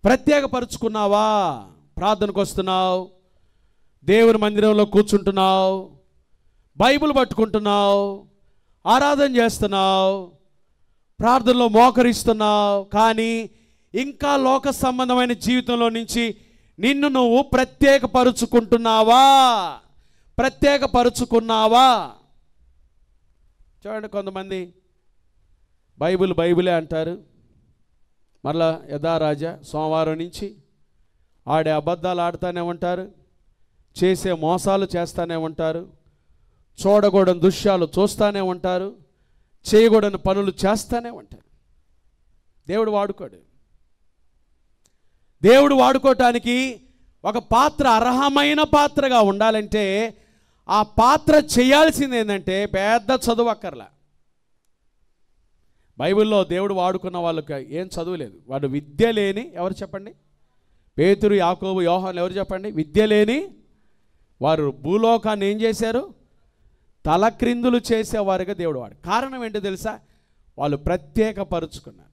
ప్రత్యేకపరుచుకున్నావా? ప్రార్థనకు వస్తున్నావు, దేవుని మందిరంలో కూర్చుంటున్నావు, బైబిల్ పట్టుకుంటున్నావు, ఆరాధన చేస్తున్నావు, ప్రార్థనలో మోకరిస్తున్నావు, కానీ ఇంకా లోక సంబంధమైన జీవితంలో నుంచి నిన్ను నువ్వు ప్రత్యేకపరుచుకుంటున్నావా? ప్రత్యేకపరుచుకున్నావా? చూడండి, కొంతమంది బైబిలే అంటారు, మరలా యథారాజా సోమవారం నుంచి ఆడే అబద్ధాలు ఆడుతూనే ఉంటారు, చేసే మోసాలు చేస్తూనే ఉంటారు, చూడకూడని దృశ్యాలు చూస్తూనే ఉంటారు, చేయకూడని పనులు చేస్తూనే ఉంటారు. దేవుడు వాడుకోవటానికి ఒక పాత్ర అర్హమైన పాత్రగా ఉండాలంటే ఆ పాత్ర చేయాల్సింది ఏంటంటే పెద్ద చదువు అక్కర్లా. బైబిల్లో దేవుడు వాడుకున్న వాళ్ళకి ఏం చదువు లేదు. వాడు విద్య లేని, ఎవరు చెప్పండి? పేతురు, యాకోబు, యోహాను, ఎవరు చెప్పండి? విద్య లేని వారు భూలోకాన్ని ఏం చేశారు? తలక్రిందులు చేసేవారుగా దేవుడు వాడు. కారణం ఏంటో తెలుసా? వాళ్ళు ప్రత్యేకపరుచుకున్నారు.